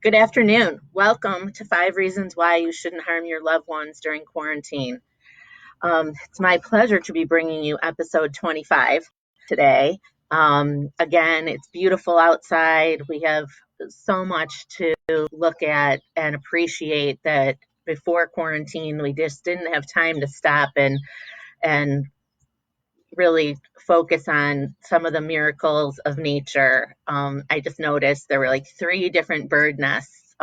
Good afternoon. Welcome to 5 Reasons Why You Shouldn't Harm Your Loved Ones During Quarantine. It's my pleasure to be bringing you episode 25 today. Again, it's beautiful outside. We have so much to look at and appreciate that before quarantine, we just didn't have time to stop and really focus on some of the miracles of nature. I just noticed there were like 3 different bird nests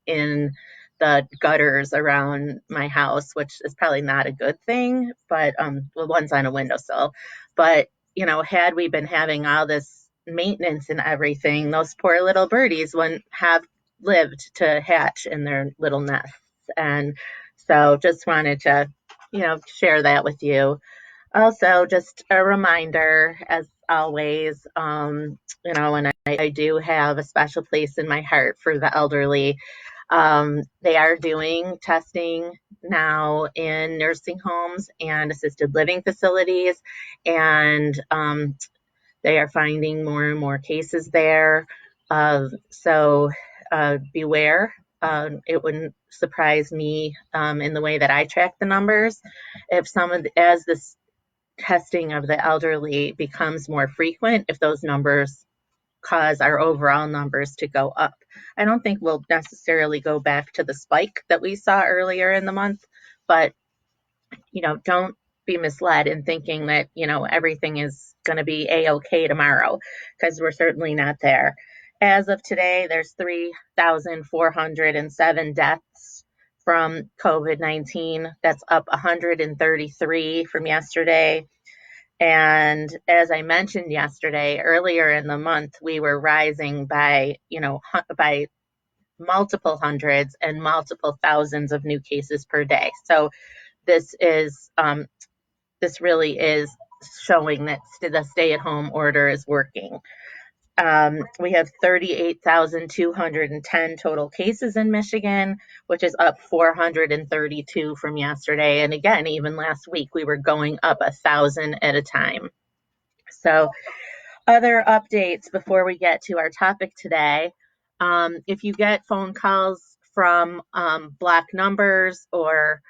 in the gutters around my house, which is probably not a good thing, but well, one's on a windowsill. But, had we been having all this maintenance and everything, those poor little birdies wouldn't have lived to hatch in their little nests. And so just wanted to, share that with you. Also, just a reminder, as always, and I do have a special place in my heart for the elderly. They are doing testing now in nursing homes and assisted living facilities, and they are finding more and more cases there. So beware. It wouldn't surprise me in the way that I track the numbers if as this testing of the elderly becomes more frequent, if those numbers cause our overall numbers to go up. I don't think we'll necessarily go back to the spike that we saw earlier in the month, but don't be misled in thinking that, everything is going to be a-okay tomorrow, because we're certainly not there. As of today, there's 3,407 deaths from COVID-19. That's up 133 from yesterday. And as I mentioned yesterday, earlier in the month, we were rising by multiple hundreds and multiple thousands of new cases per day. So this really is showing that the stay-at-home order is working. We have 38,210 total cases in Michigan, which is up 432 from yesterday. And again, even last week, we were going up 1,000 at a time. So other updates before we get to our topic today. If you get phone calls from blocked numbers or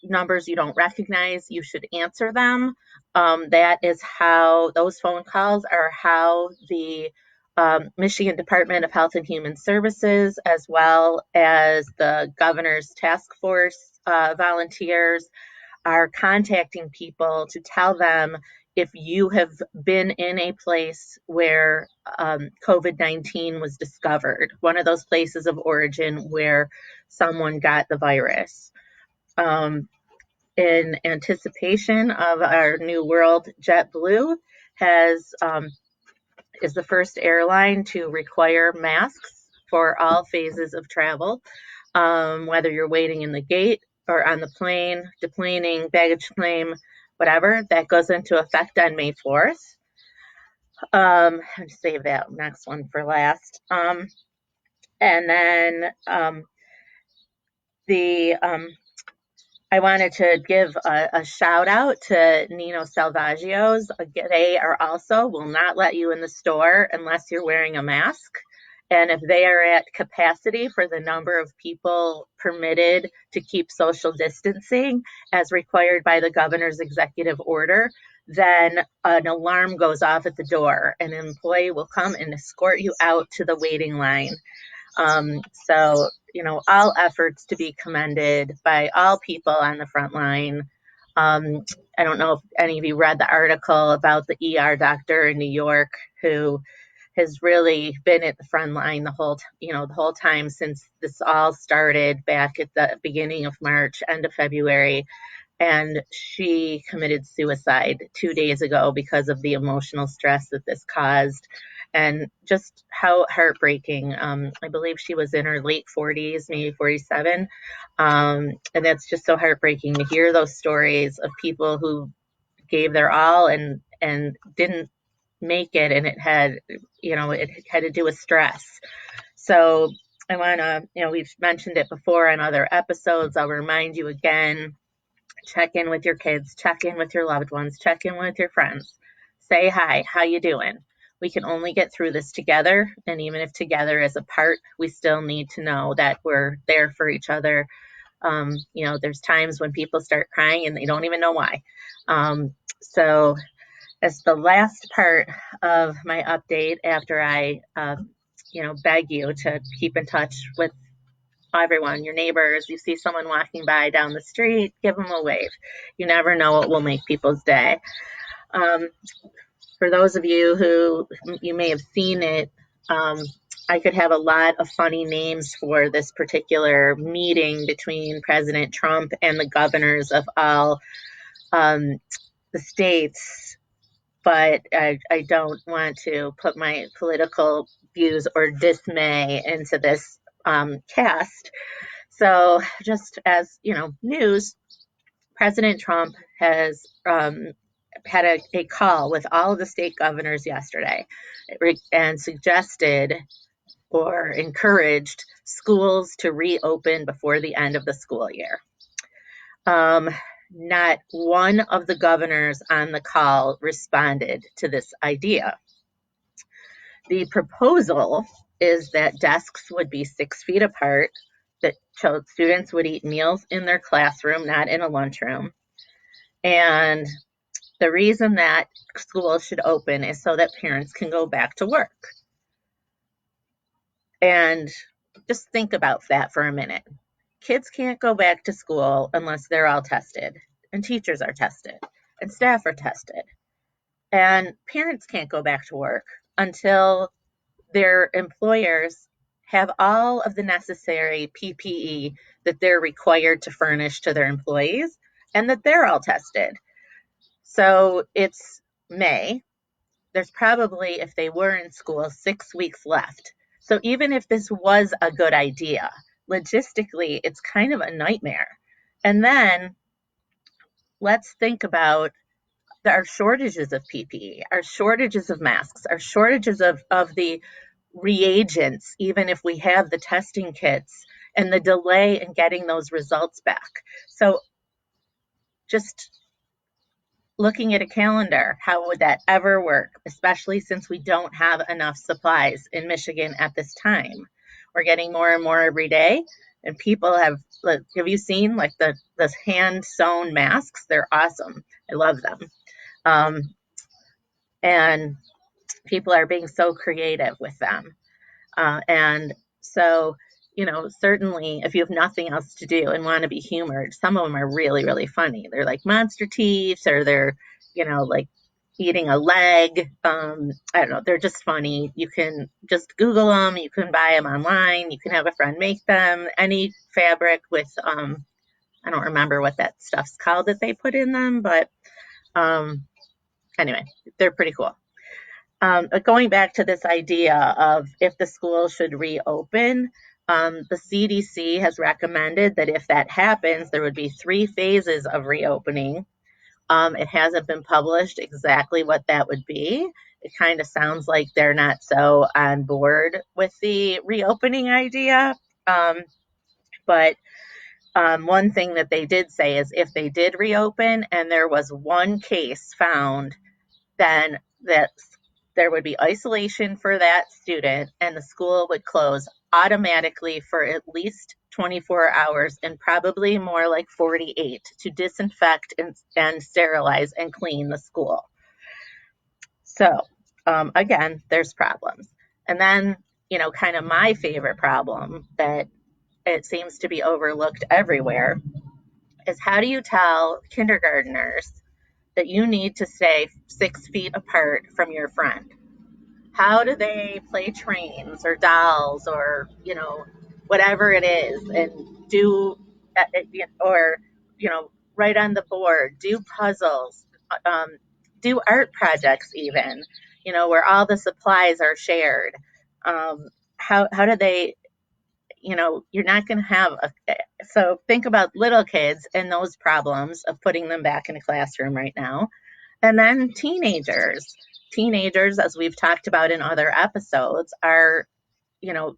numbers you don't recognize, you should answer them. That is how those phone calls are how the Michigan Department of Health and Human Services, as well as the governor's task force volunteers, are contacting people to tell them if you have been in a place where COVID-19 was discovered, one of those places of origin where someone got the virus. In anticipation of our new world, JetBlue is the first airline to require masks for all phases of travel, whether you're waiting in the gate or on the plane, deplaning, baggage claim, whatever. That goes into effect on May 4th. I'll save that next one for last. And then I wanted to give a shout out to Nino Salvaggio's. They will not let you in the store unless you're wearing a mask. And if they are at capacity for the number of people permitted to keep social distancing as required by the governor's executive order, then an alarm goes off at the door. An employee will come and escort you out to the waiting line. All efforts to be commended by all people on the front line. I don't know if any of you read the article about the ER doctor in New York who has really been at the front line the whole time since this all started back at the beginning of March, end of February. And she committed suicide 2 days ago because of the emotional stress that this caused. And just how heartbreaking. I believe she was in her late 40s, maybe 47. And that's just so heartbreaking to hear those stories of people who gave their all and didn't make it. And it had to do with stress. So I want to, we've mentioned it before in other episodes. I'll remind you again, check in with your kids, check in with your loved ones, check in with your friends. Say hi, how you doing? We can only get through this together. And even if together as a part, we still need to know that we're there for each other. There's times when people start crying and they don't even know why. So as the last part of my update, after I, beg you to keep in touch with everyone, your neighbors, you see someone walking by down the street, give them a wave. You never know what will make people's day. For those of you who you may have seen it, I could have a lot of funny names for this particular meeting between President Trump and the governors of all the states, but I don't want to put my political views or dismay into this cast. So just as news, President Trump has had a call with all of the state governors yesterday and suggested or encouraged schools to reopen before the end of the school year. Not one of the governors on the call responded to this idea. The proposal is that desks would be 6 feet apart, that students would eat meals in their classroom, not in a lunchroom. And the reason that schools should open is so that parents can go back to work. And just think about that for a minute. Kids can't go back to school unless they're all tested, and teachers are tested, and staff are tested. And parents can't go back to work until their employers have all of the necessary PPE that they're required to furnish to their employees, and that they're all tested. So it's May. There's probably, if they were in school, 6 weeks left. So even if this was a good idea, logistically, it's kind of a nightmare. And then let's think about our shortages of PPE, our shortages of masks, our shortages of the reagents, even if we have the testing kits, and the delay in getting those results back. So just looking at a calendar, how would that ever work, especially since we don't have enough supplies in Michigan at this time? We're getting more and more every day, and people have you seen like the hand sewn masks? They're awesome. I love them. And people are being so creative with them. And so, certainly if you have nothing else to do and want to be humored, some of them are really, really funny. They're like monster teeth, or they're, like eating a leg. I don't know. They're just funny. You can just Google them. You can buy them online. You can have a friend make them. Any fabric with, I don't remember what that stuff's called that they put in them, but anyway, they're pretty cool. But going back to this idea of if the school should reopen, the CDC has recommended that if that happens, there would be 3 phases of reopening. It hasn't been published exactly what that would be. It kind of sounds like they're not so on board with the reopening idea. But one thing that they did say is if they did reopen and there was one case found, then there would be isolation for that student, and the school would close automatically for at least 24 hours and probably more like 48 to disinfect and sterilize and clean the school. So again, there's problems. And then, kind of my favorite problem that it seems to be overlooked everywhere is how do you tell kindergartners that you need to stay 6 feet apart from your friend? How do they play trains or dolls or, whatever it is, and do, or, write on the board, do puzzles, do art projects even, where all the supplies are shared? How do they, you're not going to have so think about little kids and those problems of putting them back in a classroom right now. And then teenagers, as we've talked about in other episodes, are,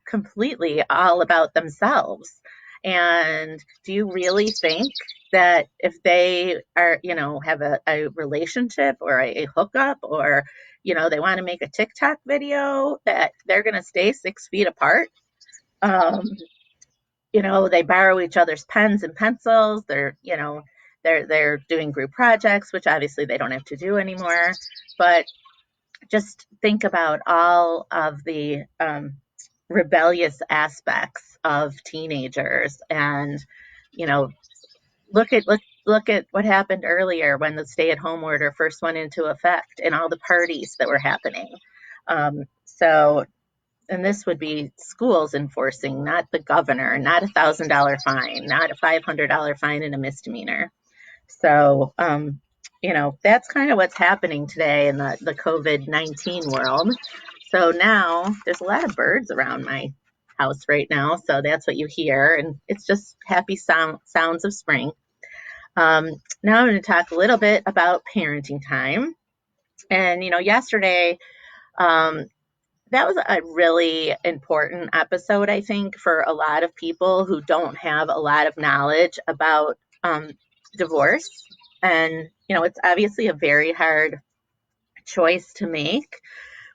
completely all about themselves. And do you really think that if they are, have a relationship or a hookup or, they want to make a TikTok video that they're going to stay 6 feet apart. They borrow each other's pens and pencils. They're doing group projects, which obviously they don't have to do anymore. But just think about all of the rebellious aspects of teenagers, and look at what happened earlier when the stay-at-home order first went into effect, and all the parties that were happening. And this would be schools enforcing, not the governor, not $1,000 fine, not a $500 fine and a misdemeanor. So, that's kind of what's happening today in the COVID-19 world. So now there's a lot of birds around my house right now. So that's what you hear. And it's just happy sounds of spring. Now I'm going to talk a little bit about parenting time. And, yesterday, that was a really important episode, I think, for a lot of people who don't have a lot of knowledge about divorce. And, it's obviously a very hard choice to make,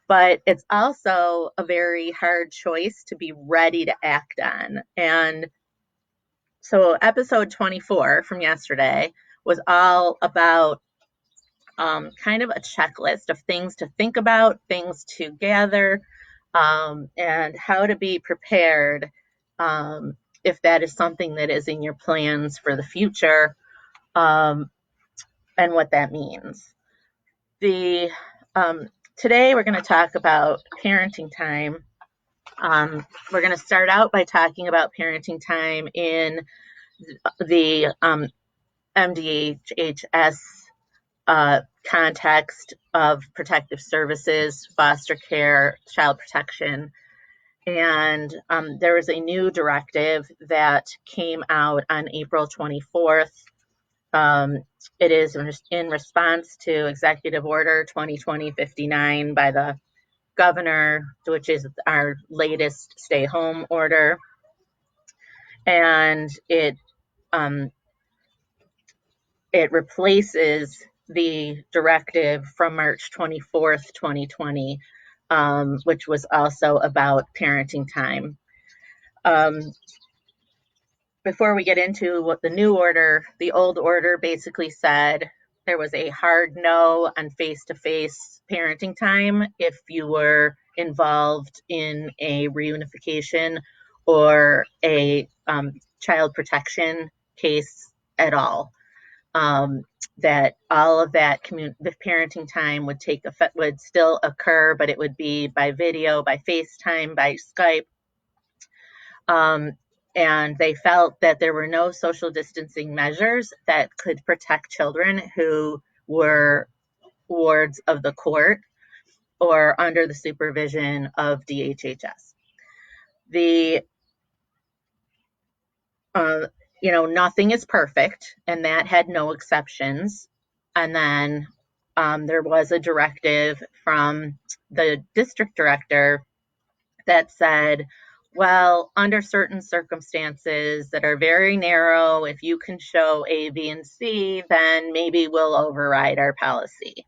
but it's also a very hard choice to be ready to act on. And so episode 24 from yesterday was all about kind of a checklist of things to think about, things to gather, and how to be prepared if that is something that is in your plans for the future, and what that means. Today we're going to talk about parenting time. We're going to start out by talking about parenting time in the MDHHS context of protective services, foster care, child protection. And there was a new directive that came out on April 24th. It is in response to Executive Order 2020-59 by the governor, which is our latest stay-home order. And it replaces the directive from March 24th, 2020, which was also about parenting time. Before we get into what the new order, the old order basically said there was a hard no on face-to-face parenting time if you were involved in a reunification or a child protection case at all. That all of that the parenting time would still occur, but it would be by video, by FaceTime, by Skype. And they felt that there were no social distancing measures that could protect children who were wards of the court or under the supervision of DHHS. Nothing is perfect, and that had no exceptions. And then there was a directive from the district director that said, well, under certain circumstances that are very narrow, if you can show A, B, and C, then maybe we'll override our policy.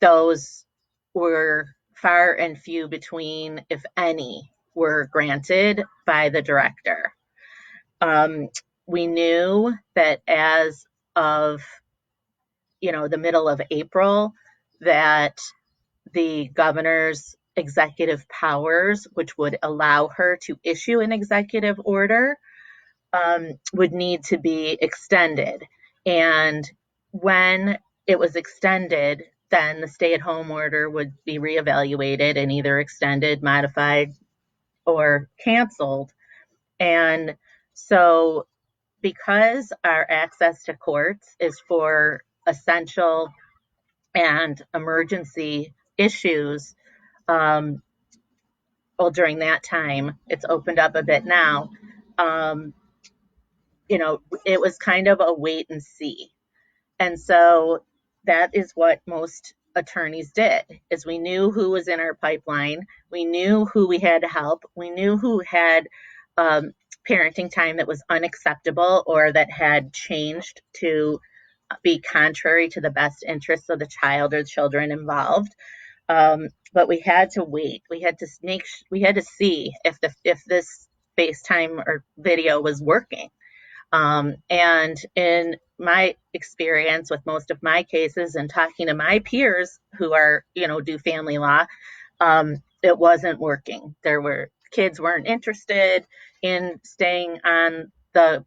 Those were far and few between, if any, were granted by the director. We knew that as of, the middle of April, that the governor's executive powers, which would allow her to issue an executive order, would need to be extended. And when it was extended, then the stay-at-home order would be reevaluated and either extended, modified, or canceled. And so because our access to courts is for essential and emergency issues, during that time, it's opened up a bit now, it was kind of a wait and see. And so that is what most attorneys did, is we knew who was in our pipeline. We knew who we had to help. We knew who had parenting time that was unacceptable or that had changed to be contrary to the best interests of the child or children involved. But we had to wait. We had to see if this FaceTime or video was working. And in my experience with most of my cases and talking to my peers who are, do family law, it wasn't working. Kids weren't interested in staying on the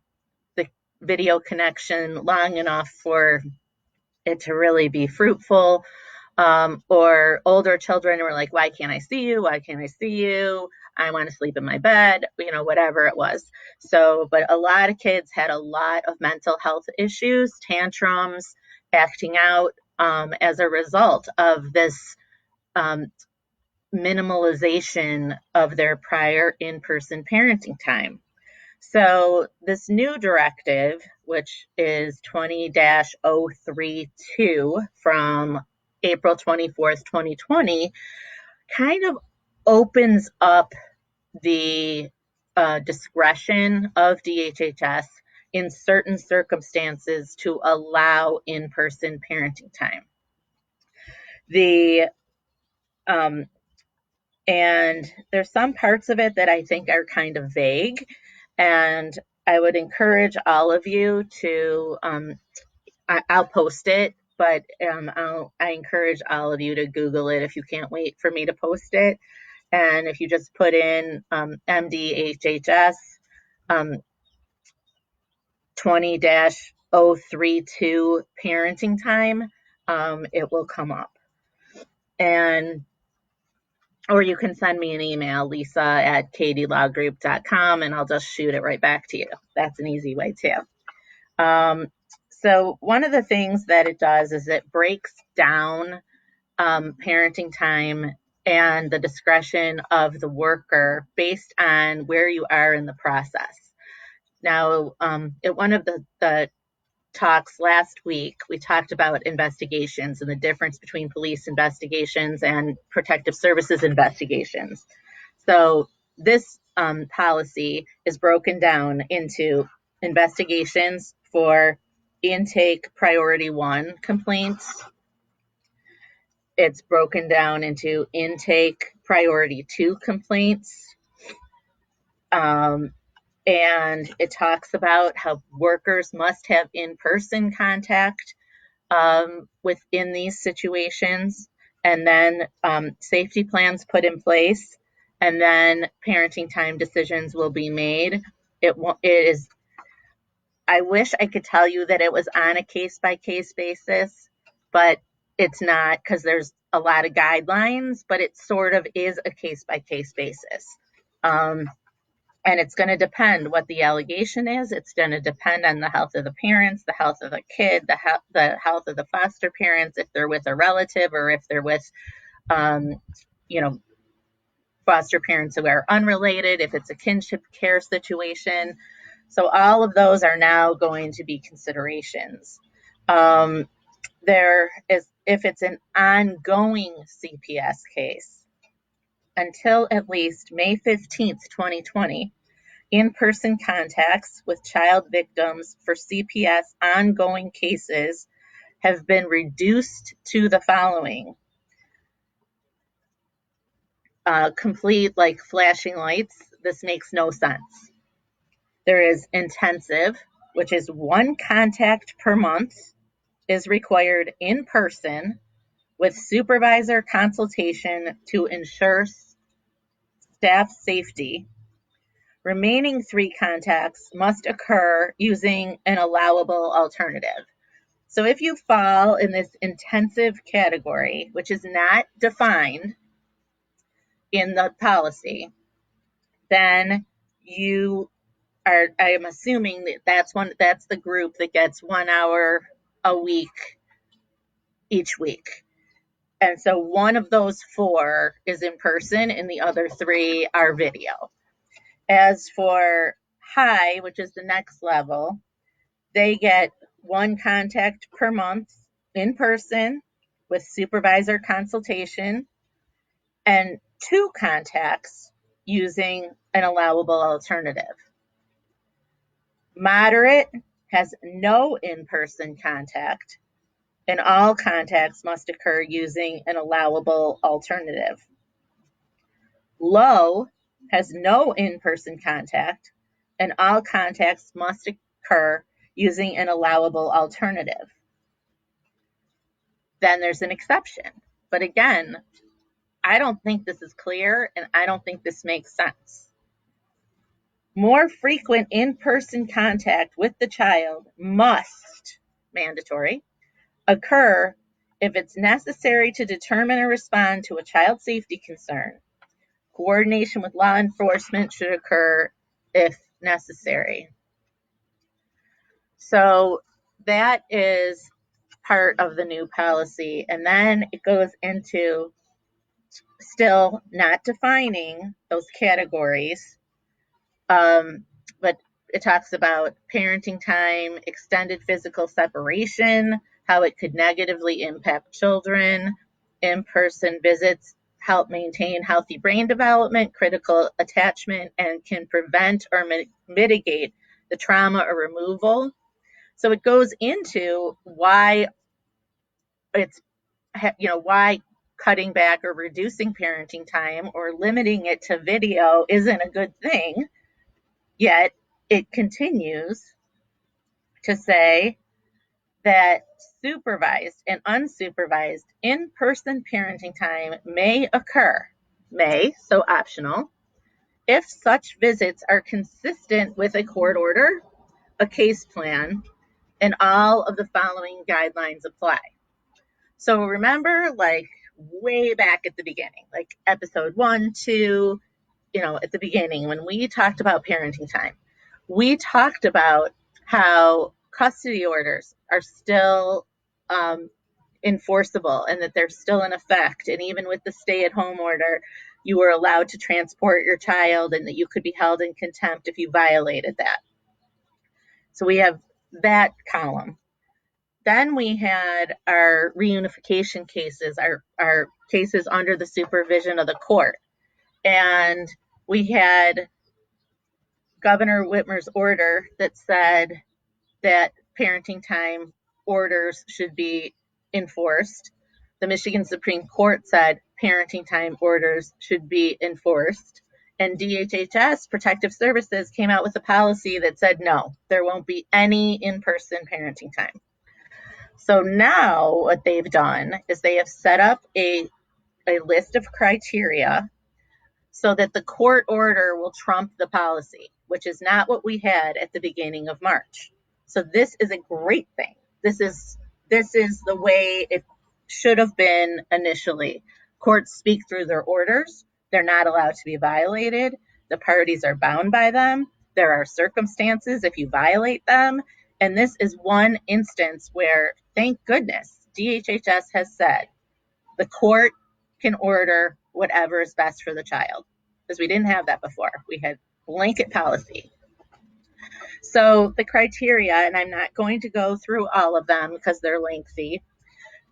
video connection long enough for it to really be fruitful. Or older children were like, why can't I see you? Why can't I see you? I want to sleep in my bed, whatever it was. So, but a lot of kids had a lot of mental health issues, tantrums, acting out as a result of this minimalization of their prior in-person parenting time. So this new directive, which is 20-032 from April 24th, 2020, kind of opens up the discretion of DHHS in certain circumstances to allow in-person parenting time. And there's some parts of it that I think are kind of vague, and I would encourage all of you to, I'll post it, but I encourage all of you to Google it if you can't wait for me to post it. And if you just put in MDHHS 20-032 parenting time, it will come up. Or you can send me an email, lisa@kdlawgroup.com, and I'll just shoot it right back to you. That's an easy way too. So one of the things that it does is it breaks down parenting time and the discretion of the worker based on where you are in the process. Now, at one of the talks last week, we talked about investigations and the difference between police investigations and protective services investigations. So this policy is broken down into investigations for intake priority 1 complaints. It's broken down into intake priority 2 complaints. And it talks about how workers must have in-person contact within these situations, and then safety plans put in place, and then parenting time decisions will be made. I wish I could tell you that it was on a case-by-case basis, but it's not, because there's a lot of guidelines, but it sort of is a case-by-case basis. And it's going to depend what the allegation is. It's going to depend on the health of the parents, the health of the kid, the health of the foster parents, if they're with a relative or if they're with, foster parents who are unrelated, if it's a kinship care situation. So all of those are now going to be considerations. If it's an ongoing CPS case, until at least May 15th, 2020, in-person contacts with child victims for CPS ongoing cases have been reduced to the following. Complete like flashing lights. This makes no sense. There is intensive, which is 1 contact per month is required in person with supervisor consultation to ensure staff safety. Remaining 3 contacts must occur using an allowable alternative. So if you fall in this intensive category, which is not defined in the policy, then I am assuming that's the group that gets 1 hour a week each week. And so one of those 4 is in person and the other 3 are video. As for high, which is the next level, they get 1 contact per month in person with supervisor consultation and 2 contacts using an allowable alternative. Moderate has no in-person contact, and all contacts must occur using an allowable alternative. Low has no in-person contact, and all contacts must occur using an allowable alternative. Then there's an exception. But again, I don't think this is clear, and I don't think this makes sense. More frequent in-person contact with the child must, mandatory, occur if it's necessary to determine or respond to a child safety concern. Coordination with law enforcement should occur if necessary. So that is part of the new policy. And then it goes into still not defining those categories, but it talks about parenting time, extended physical separation, how it could negatively impact children, in-person visits help maintain healthy brain development, critical attachment, and can prevent or mitigate the trauma or removal. So it goes into why it's, why cutting back or reducing parenting time or limiting it to video isn't a good thing. Yet it continues to say that supervised and unsupervised in-person parenting time may occur, so optional, if such visits are consistent with a court order, a case plan, and all of the following guidelines apply. So remember, like way back at the beginning, like episode 1, 2, at the beginning, when we talked about parenting time, we talked about how custody orders are still enforceable and that they're still in effect. And even with the stay-at-home order, you were allowed to transport your child and that you could be held in contempt if you violated that. So we have that column. Then we had our reunification cases, our cases under the supervision of the court. And we had Governor Whitmer's order that said that parenting time orders should be enforced. The Michigan Supreme Court said parenting time orders should be enforced. And DHHS, Protective Services, came out with a policy that said no, there won't be any in-person parenting time. So now what they've done is they have set up a list of criteria so that the court order will trump the policy, which is not what we had at the beginning of March. So this is a great thing. This is the way it should have been initially. Courts speak through their orders. They're not allowed to be violated. The parties are bound by them. There are circumstances if you violate them. And this is one instance where, thank goodness, DHHS has said the court can order whatever is best for the child, because we didn't have that before. We had blanket policy. So the criteria, and I'm not going to go through all of them because they're lengthy,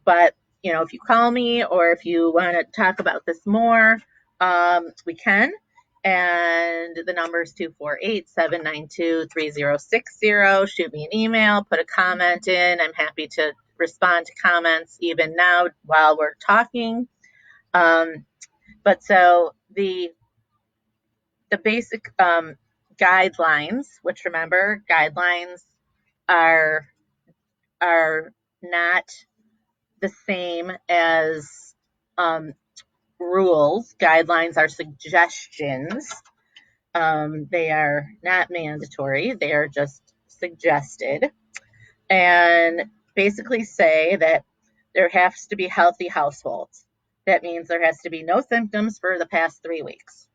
but if you call me or if you want to talk about this more, we can. And the number is 248-792-3060. Shoot me an email, put a comment in. I'm happy to respond to comments even now while we're talking. But so the basic guidelines, which remember, guidelines are not the same as rules. Guidelines are suggestions. They are not mandatory. They are just suggested, and basically say that there has to be healthy households. That means there has to be no symptoms for the past 3 weeks.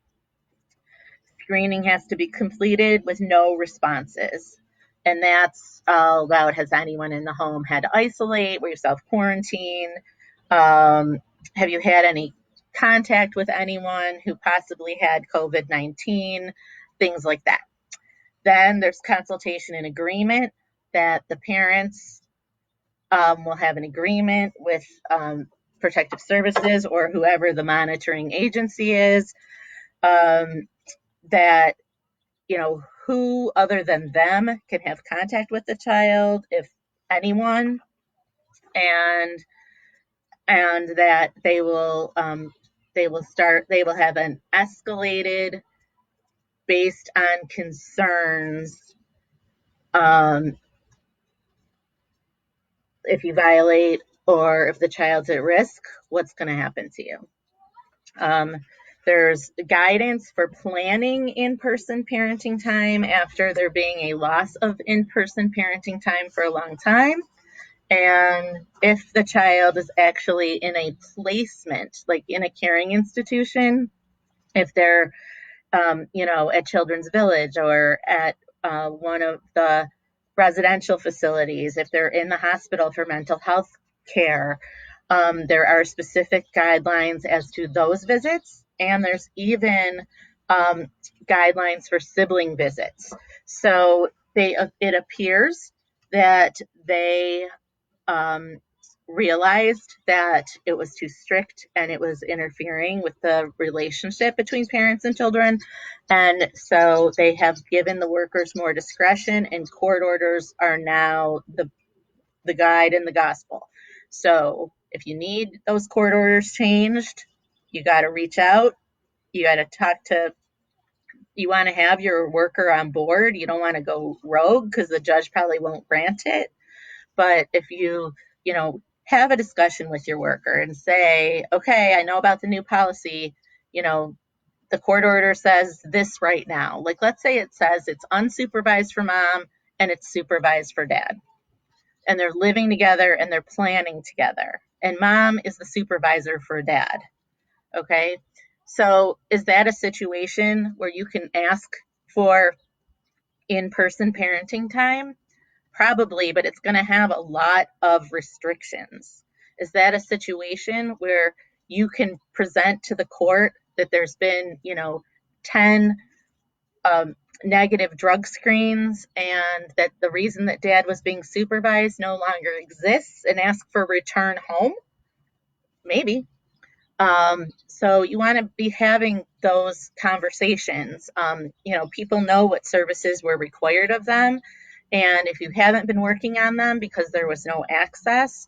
Screening has to be completed with no responses. And that's all about, has anyone in the home had to isolate? Were you self-quarantine? Have you had any contact with anyone who possibly had COVID-19? Things like that. Then there's consultation and agreement, that the parents will have an agreement with Protective Services or whoever the monitoring agency is, that who other than them can have contact with the child, if anyone, and that they will have an escalated based on concerns. If you violate or if the child's at risk, what's going to happen to you? There's guidance for planning in-person parenting time after there being a loss of in-person parenting time for a long time. And if the child is actually in a placement, like in a caring institution, if they're, at Children's Village or at one of the residential facilities, if they're in the hospital for mental health care, there are specific guidelines as to those visits, and there's even guidelines for sibling visits. So it appears that they realized that it was too strict and it was interfering with the relationship between parents and children. And so they have given the workers more discretion, and court orders are now the guide and the gospel. So if you need those court orders changed, you got to reach out. You got to talk to, you want to have your worker on board. You don't want to go rogue because the judge probably won't grant it. But if you have a discussion with your worker and say, okay, I know about the new policy, the court order says this right now. Like, let's say it says it's unsupervised for mom and it's supervised for dad. And they're living together and they're planning together. And mom is the supervisor for dad. Okay. So is that a situation where you can ask for in-person parenting time? Probably, but it's going to have a lot of restrictions. Is that a situation where you can present to the court that there's been, 10 negative drug screens and that the reason that dad was being supervised no longer exists, and ask for return home? Maybe. So you want to be having those conversations. People know what services were required of them. And if you haven't been working on them because there was no access,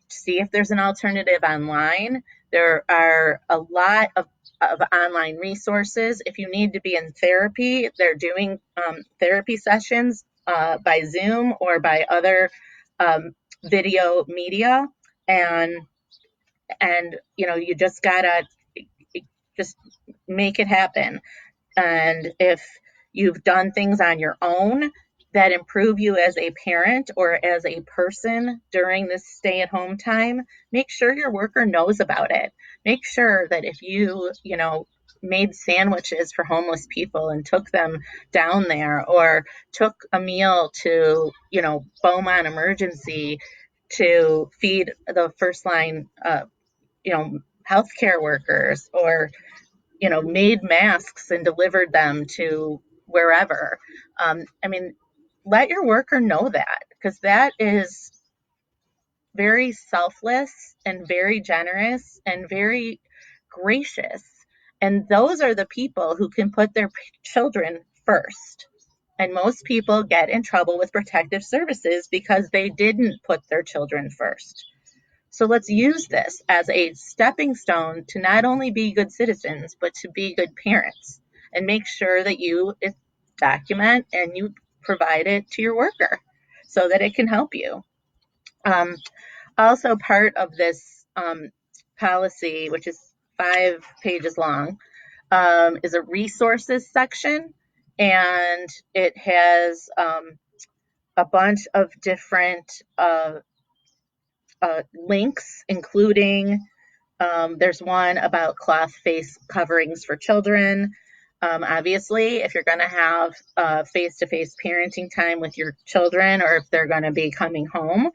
see if there's an alternative online. There are a lot of online resources. If you need to be in therapy, they're doing therapy sessions by Zoom or by other video media. And you just gotta just make it happen. And if you've done things on your own that improve you as a parent or as a person during this stay-at-home time, make sure your worker knows about it. Make sure that if you, made sandwiches for homeless people and took them down there, or took a meal to, Beaumont Emergency to feed the first line, healthcare workers, or made masks and delivered them to wherever. Let your worker know that, because that is very selfless and very generous and very gracious. And those are the people who can put their children first. And most people get in trouble with protective services because they didn't put their children first. So let's use this as a stepping stone to not only be good citizens, but to be good parents, and make sure that you document and you provide it to your worker so that it can help you. Also, part of this policy, which is 5 pages long, is a resources section, and it has a bunch of different links, including there's one about cloth face coverings for children. Obviously, if you're going to have face-to-face parenting time with your children, or if they're going to be coming home,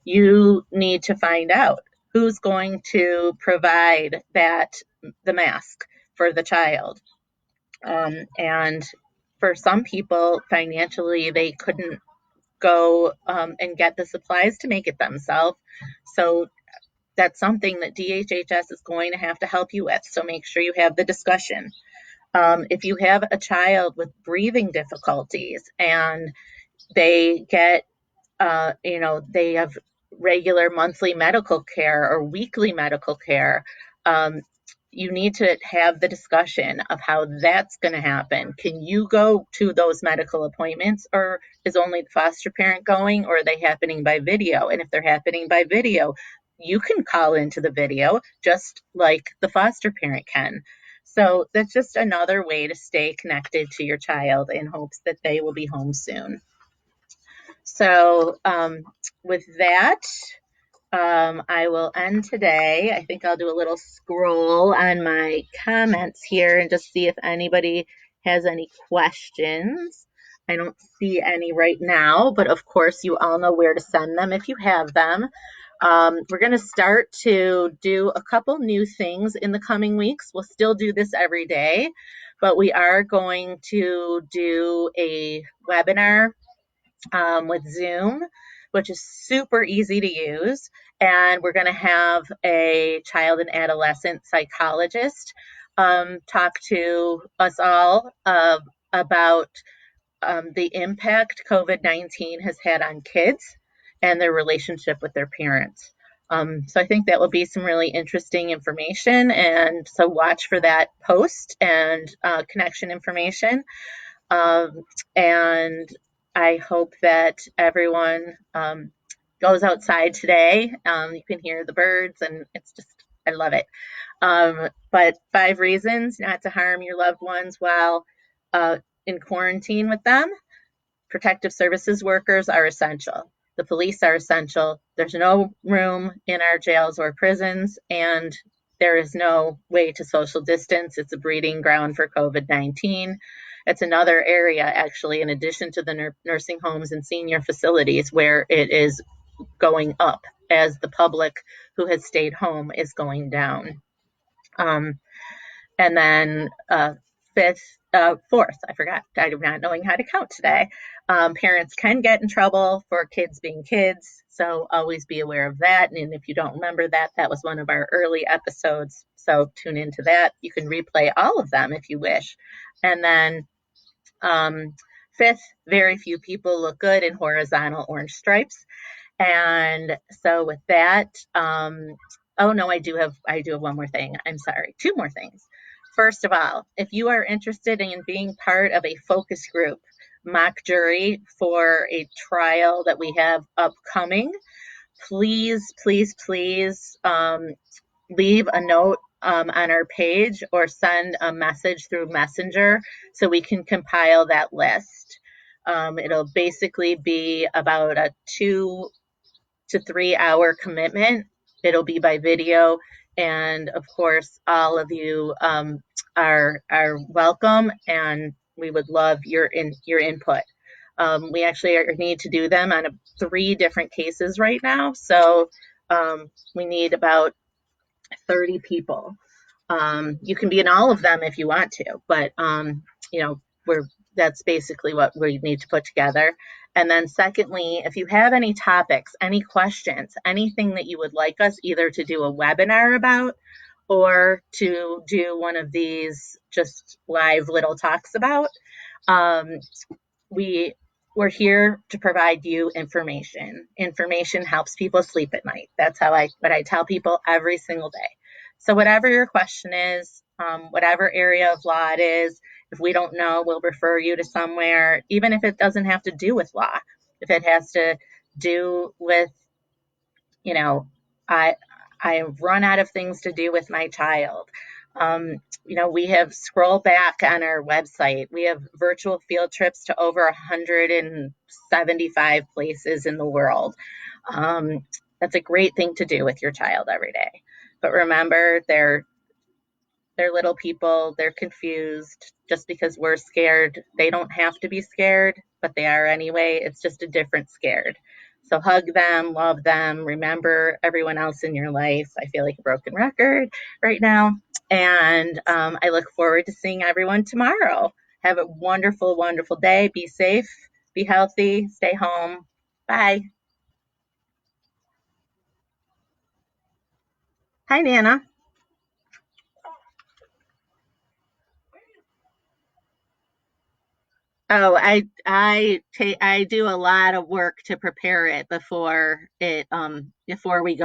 you need to find out who's going to provide the mask for the child. And for some people, financially, they couldn't go and get the supplies to make it themselves. So that's something that DHHS is going to have to help you with. So make sure you have the discussion. If you have a child with breathing difficulties and they get, they have regular monthly medical care or weekly medical care, you need to have the discussion of how that's going to happen. Can you go to those medical appointments, or is only the foster parent going, or are they happening by video? And if they're happening by video, you can call into the video just like the foster parent can. So that's just another way to stay connected to your child in hopes that they will be home soon. So with that, I will end today. I think I'll do a little scroll on my comments here and just see if anybody has any questions. I don't see any right now, but of course you all know where to send them if you have them. We're going to start to do a couple new things in the coming weeks. We'll still do this every day, but we are going to do a webinar with Zoom, which is super easy to use. And we're going to have a child and adolescent psychologist talk to us all about the impact COVID-19 has had on kids and their relationship with their parents. So I think that will be some really interesting information. And so watch for that post and connection information. And I hope that everyone goes outside today. You can hear the birds, and it's just, I love it. But 5 reasons not to harm your loved ones while in quarantine with them. Protective services workers are essential. The police are essential. There's no room in our jails or prisons, and there is no way to social distance. It's a breeding ground for COVID-19. It's another area, actually, in addition to the nursing homes and senior facilities, where it is going up as the public who has stayed home is going down. And then fourth, I forgot, I'm not knowing how to count today. Parents can get in trouble for kids being kids, so always be aware of that. And if you don't remember that, that was one of our early episodes, so tune into that. You can replay all of them if you wish. And then fifth, very few people look good in horizontal orange stripes. And so with that, oh no, I do have one more thing. I'm sorry, 2 more things. First of all, if you are interested in being part of a focus group mock jury for a trial that we have upcoming, please leave a note on our page or send a message through Messenger so we can compile that list. It'll basically be about a 2 to 3 hour commitment. It'll be by video, and of course all of you are welcome, and we would love your input. We actually need to do them on 3 different cases right now, so we need about 30 people. You can be in all of them if you want to, but that's basically what we need to put together. And then secondly, if you have any topics, any questions, anything that you would like us either to do a webinar about or to do one of these just live little talks about, we're here to provide you information. Information helps people sleep at night. That's what I tell people every single day. So whatever your question is, whatever area of law it is, if we don't know, we'll refer you to somewhere, even if it doesn't have to do with law. If it has to do with, I've run out of things to do with my child. We have scrolled back on our website. We have virtual field trips to over 175 places in the world. That's a great thing to do with your child every day. But remember, they're little people. They're confused. Just because we're scared, they don't have to be scared, but they are anyway. It's just a different scared. So hug them, love them, remember everyone else in your life. I feel like a broken record right now. And I look forward to seeing everyone tomorrow. Have a wonderful, wonderful day. Be safe, be healthy, stay home. Bye. Hi, Nana. Oh, I do a lot of work to prepare it before we go